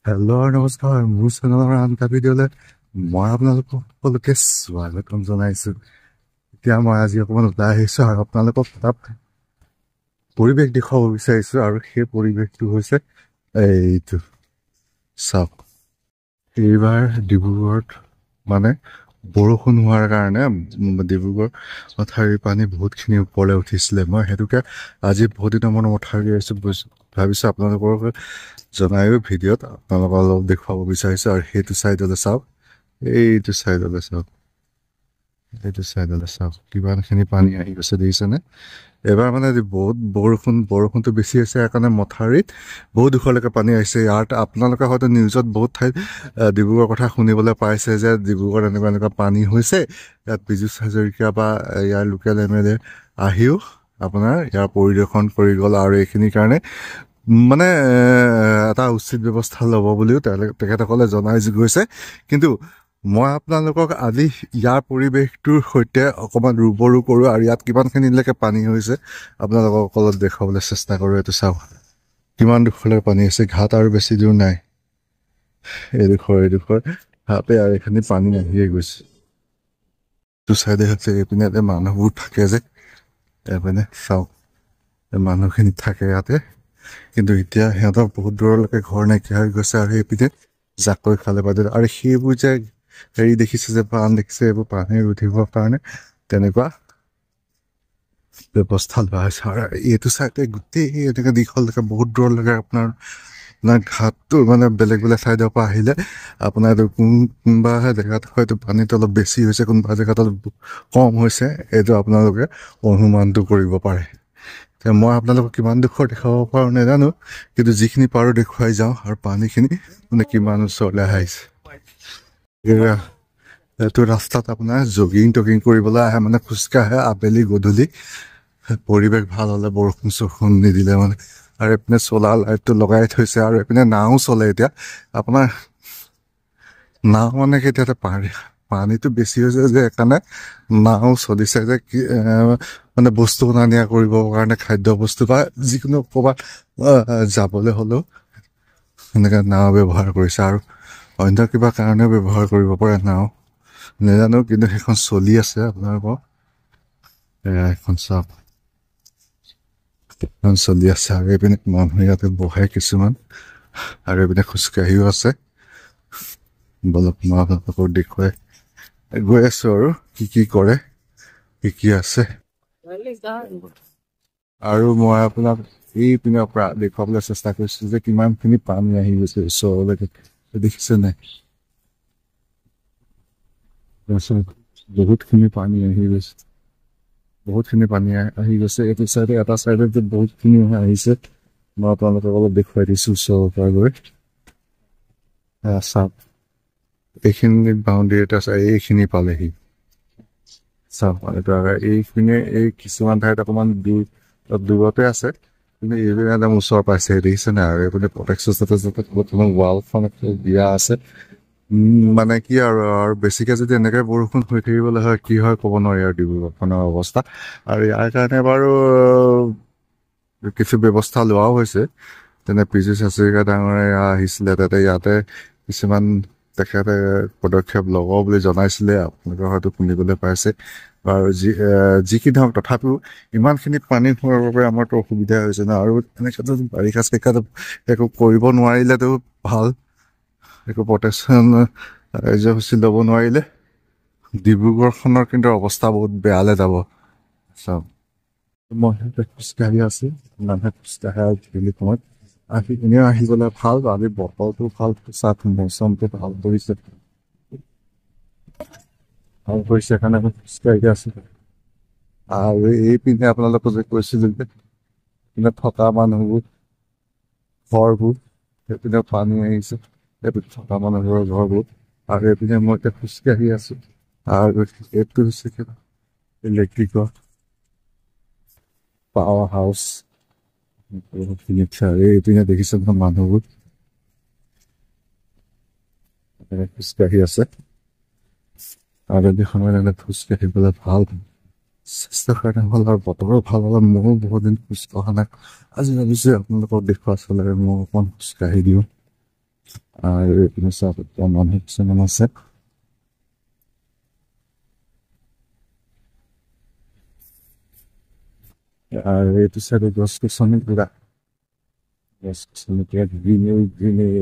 Hello' নমস্কাৰ মোৰ চেনেলৰ আন এটা ভিডিঅ'লৈ মই আপোনালোকক সকলোকে স্বাগতম জনাইছোঁ। এতিয়া মই আজি অকণমান ওলাই আহিছোঁ আৰু আপোনালোকক এটা পৰিৱেশ দেখুৱাব বিচাৰিছোঁ আৰু সেই পৰিৱেশটো হৈছে এইটো চাওক। এইবাৰ ডিব্ৰুগড়ত মানে বৰষুণ হোৱাৰ কাৰণে ডিব্ৰুগড় মথাউৰিৰ পানী বহুতখিনি ওপৰলৈ উঠিছিলে। মই সেইটোকে আজি বহুত দিনৰ মূৰত মথাউৰি আহিছোঁ ভাবিছোঁ আপোনালোকক জনায়ো ভিডিঅ'ত আপোনালোকক অলপ দেখুৱাব বিচাৰিছোঁ। আৰু সেইটো চাইডলৈ চাওক, এইটো চাইডলৈ চাওক, এইটো চাইডলৈ চাওক, কিমানখিনি পানী আহি গৈছে দেখিছেনে? এবাৰ মানে বহুত বৰষুণটো বেছি হৈছে, সেইকাৰণে মথাউৰিত বহুত দুখলৈকে পানী আহিছে। ইয়াত আপোনালোকে হয়তো নিউজত বহুত ঠাইত ডিব্ৰুগড়ৰ কথা শুনিবলৈ পাইছে যে ডিব্ৰুগড়ত এনেকুৱা পানী হৈছে। ইয়াত পীযুষ হাজৰিকা বা ইয়াৰ লোকেল MLA আহিও আপোনাৰ ইয়াৰ পৰিদৰ্শন কৰি গ'ল আৰু এইখিনিৰ কাৰণে মানে এটা উচিত ব্যৱস্থা ল'ব বুলিও তেখেতসকলে জনাই গৈছে। কিন্তু মই আপোনালোকক আজি ইয়াৰ পৰিৱেশটোৰ সৈতে অকণমান ৰুবৰু কৰোঁ আৰু ইয়াত কিমানখিনিলৈকে পানী হৈছে আপোনালোকক অলপ দেখুৱাবলৈ চেষ্টা কৰোঁ। এইটো চাওক কিমান দুখলৈকে পানী হৈছে, ঘাট আৰু বেছি দূৰ নাই, এইডোখৰ ঘাটে আৰু এইখিনি পানী আহিয়ে গৈছে। এইটো চাইডে হৈছে এইপিনে মানুহবোৰ থাকে যে, এইপিনে চাওক মানুহখিনি থাকে ইয়াতে, কিন্তু এতিয়া সিহঁতৰ বহুত দূৰলৈকে ঘৰ নাইকিয়া হৈ গৈছে আৰু এইপিনে জাকৈ খালে বাদে। আৰু সেইবোৰ যে হেৰি দেখিছে যে পাণ দেখিছে, এইবোৰ পানী উঠিবৰ কাৰণে তেনেকুৱা ব্যৱস্থা লোৱা হৈছে। আৰু এইটো চাইডে গোটেই এনেকৈ দীঘললৈকে বহুত দূৰলৈকে আপোনাৰ ঘাটটো মানে বেলেগ চাইডৰ পৰা আহিলে আপোনাৰ এইটো কোনোবা জেগাত হয়তো পানীটো অলপ বেছি হৈছে, কোনোবা জেগাত অলপ কম হৈছে, এইটো আপোনালোকে অনুমানটো কৰিব পাৰে। মই আপোনালোকক কিমান দুখৰ দেখাব পাৰোঁ নাজানো, কিন্তু যিখিনি পাৰোঁ দেখুৱাই যাওঁ। আৰু পানীখিনি মানে কিমান ওচৰলৈ আহিছে। এইটো ৰাস্তাত আপোনাৰ জগিং কৰিবলৈ আহে, মানে খোজকাঢ়ে আবেলি গধূলি, পৰিৱেশ ভাল হ'লে, বৰষুণ নিদিলে মানে। আৰু এইপিনে চলাৰ লাইটটো লগাই থৈছে আৰু এইপিনে নাও চলে। এতিয়া আপোনাৰ নাও মানে কেতিয়াবা পানীটো বেছি হৈছে যে সেইকাৰণে নাও চলিছে যে কি মানে বস্তু অনা নিয়া কৰিবৰ কাৰণে, খাদ্য বস্তু বা যিকোনো ক'ৰবাত যাবলৈ হ'লেও এনেকৈ নাও ব্যৱহাৰ কৰিছে। আৰু অন্য কিবা কাৰণেও ব্যৱহাৰ কৰিব পাৰে নাও, নাজানো, কিন্তু সেইখন চলি আছে আপোনালোকৰ এখন চাওক, সেইখন চলি আছে। আৰু এইপিনে মানুহ ইয়াতে বহে কিছুমান, আৰু এইপিনে খোজকাঢ়িও আছে। বলক মই আপোনালোকক দেখুৱাই গৈ আছো আৰু কি কৰে, কি আছে। আৰু মই আপোনাক এইপিনৰ পৰা দেখুৱাবলৈ চেষ্টা কৰিছো যে কিমানখিনি পানী আহি গৈছে ওচৰলৈকে, দেখিছে নাই? বহুতখিনি পানী আহি গৈছে, বহুতখিনি পানী আহি গৈছে। এইটো চাইডে এটা চাইডে যে বহুতখিনি আহিছে, মই আপোনালোকক অলপ দেখুৱাই দিছো ওচৰৰ পৰা গৈ। চাওক এইখিনি বাউণ্ডেৰী এটা আছে, এইখিনি পালেহি চাওক। এইখিনি এই কিছুমান ঠাইত অকণমান দূৰতে আছে, কিন্তু এইবিলাক একদম ওচৰ পাইছে, দেখিছে নাই? আৰু এইপিনে প্ৰটেকশ্যন ৱালখন দিয়া আছে। মানে কি আৰু বেছিকে যদি এনেকে বৰষুণ হৈ থাকিবলৈ হয় কি হয় ক'ব নোৱাৰি আৰু ডিব্ৰুগড়খনৰ অৱস্থা। আৰু ইয়াৰ কাৰণে বাৰু কিছু ব্যৱস্থা লোৱাও হৈছে, যেনে পীযুষ হাজৰিকা ডাঙৰে আহিছিলে, ইয়াতে কিছুমান তেখেতে পদক্ষেপ ল'ব বুলি জনাইছিলে, আপোনালোকে হয়তো শুনিবলৈ পাইছে। আৰু যিকি নহওক তথাপিও ইমানখিনি পানী হোৱাৰ বাবে আমাৰতো অসুবিধা হৈছে ন। আৰু এনেকৈ বাৰিষা চাৰিষাত একো কৰিব নোৱাৰিলেতো ভাল, একো প্ৰটেকশ্যন কাৰ্যসূচী ল'ব নোৱাৰিলে ডিব্ৰুগড়খনৰ কিন্তু অৱস্থা বহুত বেয়ালৈ যাব। চাওক মই খোজকাঢ়ি আছো, মানুহে খোজকাঢ়ে আবেলি সময়ত এনেও আহিবলৈ ভাল। আজি বতৰটো ভাল, চাওক মৌচমটো ভাল কৰিছে কাৰণে আমি খোজকাঢ়ি আছো। আৰু এইপিনে আপোনালোকক যে কৈছিলো যে এইপিনে থকা মানুহবোৰ ঘৰবোৰ, সেইপিনে পানী আহিছে, এইপিনে থকা মানুহবোৰৰ ঘৰবোৰ। আৰু এইপিনে মই এতিয়া খোজকাঢ়ি আছো। আৰু এইটো হৈছে ইলেক্ট্ৰিকৰ পাৱাৰ হাউচ। এইপিনে দেখিছে নহয় মানুহবোৰ খোজকাঢ়ি আছে। আবেলি সময়ত এনেকৈ খোজকাঢ়িবলৈ ভাল, স্বাস্থ্যৰ কাৰণে ভাল, আৰু বতৰো ভাল হ'লে ময়ো বহুত দিন খোজ কঢ়া নাই। আজি ভাবিছোঁ আপোনালোকক দেখুওৱা চলে মই অকণমান খোজকাঢ়ি দিওঁ, আৰু এইপিনে চাওক এতিয়া মানুহ কিছুমান আছে আৰু এইটো চাইডে গছ গছনি পুৰা গছ গছনি পুৰা গ্ৰীনেৰী গ্ৰীনেৰী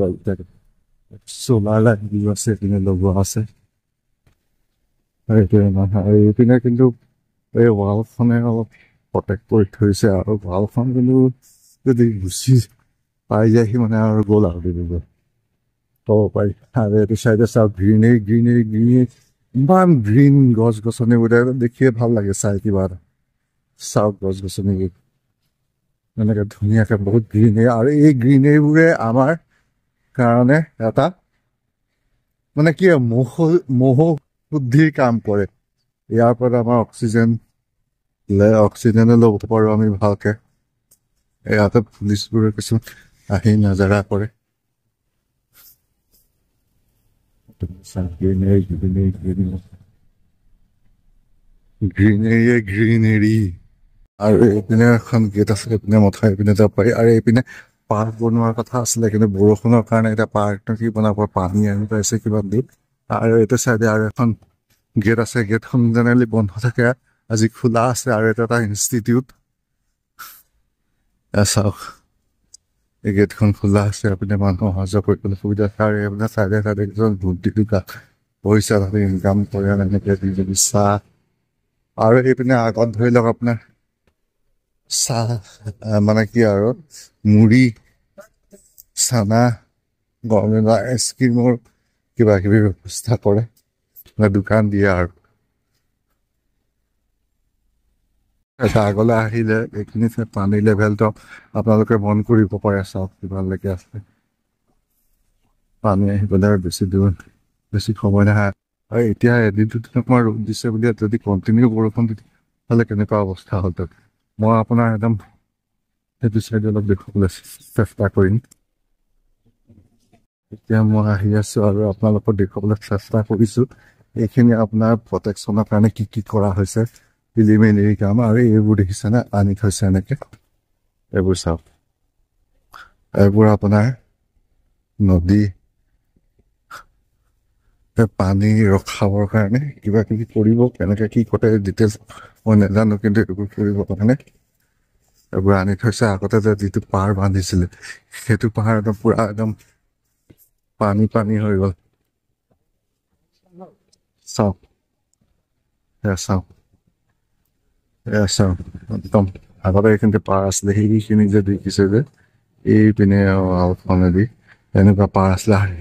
চলাৰ লাইট দিও আছে এইপিনে লগোৱা আছে আৰু এইটোৱে মানুহ আৰু এইপিনে কিন্তু এই ৱালখনে অলপ প্ৰটেক্ট কৰি থৈছে আৰু ৱালখন কিন্তু যদি গুচি পাই যায় সি মানে আৰু গ'ল আৰু দিব ক'ব পাৰি আৰু এইটো চাইডে চাওক গ্ৰীনেৰী গ্ৰীনেৰী গ্ৰীনেৰী ইমান গ্ৰীণ গছ গছনিবোৰ দেখিয়ে ভাল লাগে চাই কিবা এটা চাওক গছ গছনিবোৰ এনেকে ধুনীয়াকে বহুত গ্ৰীনেৰী আৰু এই গ্ৰীনেৰীবোৰে আমাৰ কাৰণে এটা মানে কি মহ শুদ্ধিৰ কাম কৰে ইয়াৰ পৰা আমাৰ অক্সিজেনে ল'ব পাৰোঁ আমি ভালকে ইয়াতে পুলিচবোৰে কিছুমান আহি নাজাৰা কৰে গ্ৰীনেৰী আৰু এইপিনে এখন গেট আছে এইপিনে মথাই এইপিনে যাব পাৰি আৰু এইপিনে পাৰ্ক বনোৱাৰ কথা আছিলে কিন্তু বৰষুণৰ কাৰণে এতিয়া পাৰ্কটো কি বনাব পানী আনি পাইছে কিবা দি আৰু এইটো চাইডে আৰু এখন গেট আছে গেটখন জেনেৰেলি বন্ধ থাকে আজি খোলা আছে আৰু এইটো এটা ইনষ্টিটিউট চাওক এই গেটখন খোলা আছে এইপিনে মানুহ অহা যোৱা কৰিবলৈ সুবিধা আছে আৰু এইপিনে চাইডে চাইডে কিছুমান বুদ্ধি দোকান পইচা তাতে ইনকাম কৰে এনেকে দি যদি চাহ আৰু এইপিনে আগত ধৰি লওক আপোনাৰ চাহ মানে কি আৰু মুড়ি চানা গৰম আইচক্ৰীমৰ কিবা কিবি ব্যৱস্থা কৰে দোকান দিয়ে আৰু এটা আগলৈ আহিলে এইখিনি পানীৰ লেভেলটো আপোনালোকে মন কৰিব পাৰে চাওক কিমানলৈকে আছে পানী আহিবলৈ বেছি দূৰ বেছি সময় নাহে আৰু এতিয়া এদিন দুদিন অকণমান ৰ'দ দিছে বুলি যদি কণ্টিনিউ বৰষুণ দি হ'লে কেনেকুৱা অৱস্থা হ'ল তাত মই আপোনাৰ একদম সেইটো চাইডে অলপ দেখুৱাবলৈ চেষ্টা কৰিম এতিয়া মই আহি আছোঁ আৰু আপোনালোকক দেখুৱাবলৈ চেষ্টা কৰিছোঁ এইখিনি আপোনাৰ প্ৰটেকশ্যনৰ কাৰণে কি কি কৰা হৈছে প্ৰিলিমিনেৰী কাম আৰু এইবোৰ দেখিছেনে আনি থৈছে এনেকে এইবোৰ চাওক এইবোৰ আপোনাৰ নদী পানী ৰখাবৰ কাৰণে কিবা কিবি কৰিব কেনেকে কি কৰে ডিটেইলছ মই নাজানো কিন্তু এইবোৰ কৰিবৰ কাৰণে এইবোৰ আনি থৈছে আগতে যে যিটো পাৰ বান্ধিছিলে সেইটো পাৰ একদম পুৰা একদম পানী হৈ গ'ল চাওক চাওক চাওক একদম আগতে এইখিনিতে পাৰ আছিলে সেইখিনি যে দেখিছে যে এইপিনে আউটফালেদি এনেকুৱা পাৰ আছিলে আৰু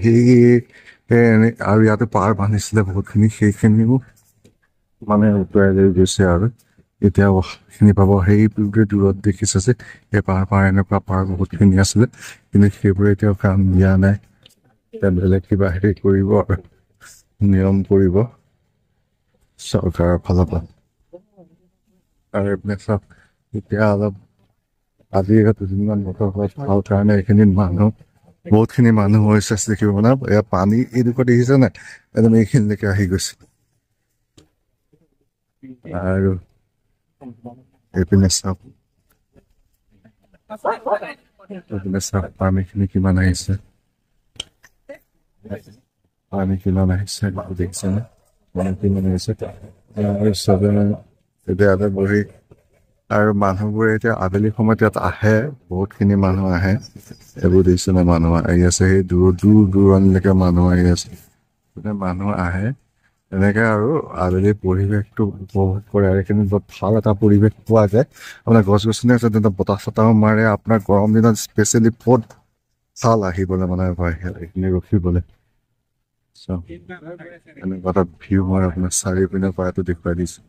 আৰু ইয়াতে পাৰ বান্ধিছিলে বহুতখিনি সেইখিনিও মানে উটুৱাই লৈ গৈছে আৰু এতিয়া খিনি পাব সেই দূৰত দেখিছে যে সেই পাৰ এনেকুৱা পাৰ বহুতখিনি আছিলে কিন্তু সেইবোৰে এতিয়াও কাম দিয়া নাই এতিয়া বেলেগ কিবা হেৰি কৰিব আৰু নিয়ম কৰিব চৰকাৰৰ ফালৰ পৰা আৰু এইপিনে চাওক এতিয়া অলপ আজি দুদিনমান বতৰ ভাল কাৰণে এইখিনিত বহুতখিনি মানুহ হৈছে দেখিব মানে এয়া পানী এইডোখৰ দেখিছে নাই একদম এইখিনিলৈকে আহি গৈছে আৰু এইপিনে চাওক পানীখিনি কিমান আহিছে দেখিছেনে পানী কিমান আহিছে আৰু চবে ইয়াতে বহি আৰু মানুহবোৰে এতিয়া আবেলি সময়ত ইয়াত আহে বহুতখিনি মানুহ আহে এইবোৰ দেখিছেনে মানুহ আহি আছে সেই দূৰ দূৰণিলৈকে মানুহ আহি আছে মানুহ আহে এনেকে আৰু আবেলি পৰিৱেশটো উপভোগ কৰে আৰু এইখিনি বহুত ভাল এটা পৰিৱেশ পোৱা যায় আপোনাৰ গছ গছনি আছে তেন্তে বতাহ চতাহো মাৰে আপোনাৰ গৰম দিনত স্পেচিয়েলি বহুত ভাল আহিবলৈ মানে এইখিনি ৰখিবলৈ এনেকুৱা এটা ভিউ মই আপোনাৰ চাৰিওপিনৰ পৰাটো দেখুৱাই দিছো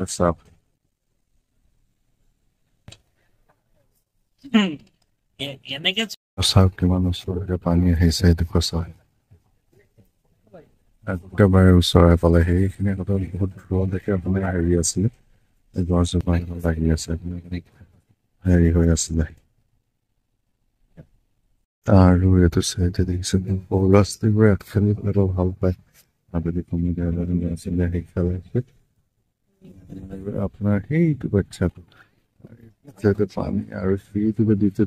চাওক চাওক কিমান ওচৰলৈকে পানী আহিছে এইডোখৰ চাওক একেবাৰে ওচৰে পালে সেইখিনি কথা বহুত দূৰলৈকে আপোনাৰ হেৰি আছিলে গছজোপা লাগি আছে হেৰি হৈ আছিলে আৰু এইটো চাইডে দেখিছে সৰু ল'ৰা ছোৱালীবোৰে ইয়াত খেলি পেলাই ভাল পায় আবেলি সময়ত আছিলে সেই খেলাইছে আপোনাৰ সেইটো বাচ্ছাটো পানী আৰু সেইটো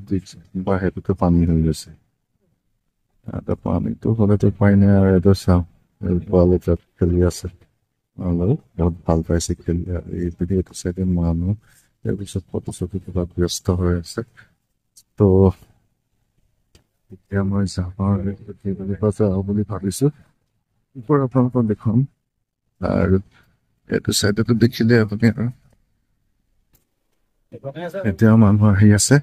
দিছে বা সেইটোতে পানী হৈ গৈছে এটা পানীটো হ'লেতো পাই নাই আৰু এইটো চাওঁ পোৱালি তাত খেলি আছে অলপ বহুত ভাল পাইছে খেলি এইপিনে এইটো চাইডে মানুহ তাৰপিছত ফটো চটো কিবা ব্যস্ত হৈ আছে তো এতিয়া মই যাওঁ বুলি ভাবিছোঁ ওপৰ আপোনালোকক দেখুৱাম আৰু এইটো চাইডতো দেখিলে আপুনি আৰু এতিয়াও মানুহ আহি আছে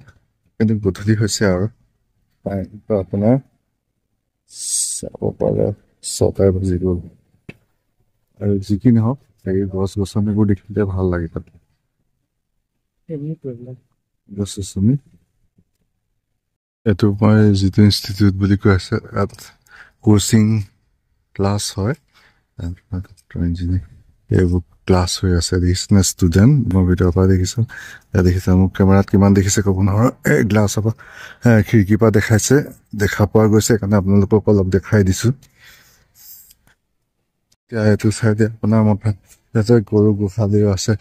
কিন্তু গধূলি হৈছে আৰু টাইমটো আপোনাৰ চাব পাৰে 6টা বাজি গ'ল আৰু যি কি নহওক এই গছ গছনিবোৰ দেখিলে ভাল লাগে তাত গছ গছনি এইটো মই যিটো ইনষ্টিটিউট বুলি কৈ আছে ইয়াত কোচিং ক্লাছ হয় এইবোৰ ক্লাছ হৈ আছে দেখিছে ষ্টুডেণ্ট মই ভিতৰৰ পৰা দেখিছোঁ ইয়াত দেখিছে মোক কেমেৰাত কিমান দেখিছে ক'ব নোৱাৰোঁ এই গ্লাছৰ পৰা খিৰিকীৰ পৰা দেখাইছে দেখা পোৱা গৈছে সেইকাৰণে আপোনালোকক অলপ দেখাই দিছোঁ এতিয়া এইটো চাইডে আপোনাৰ মতে ইয়াতে গৰু গোহালিও আছে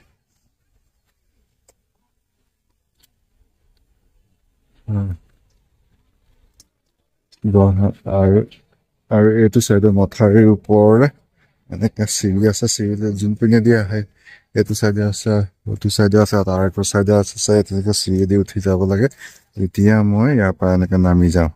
আৰু এইটো চাইডে মথাউৰিৰ ওপৰৰে এনেকৈ চিৰি আছে চিৰিলে যোন পিনেদি আহে এইটো চাইডে আছে এইটো চাইডে আছে তাৰ একো চাইডে আছে তেনেকৈ চিৰি দি উঠি যাব লাগে এতিয়া মই ইয়াৰ পৰা এনেকৈ নামি যাওঁ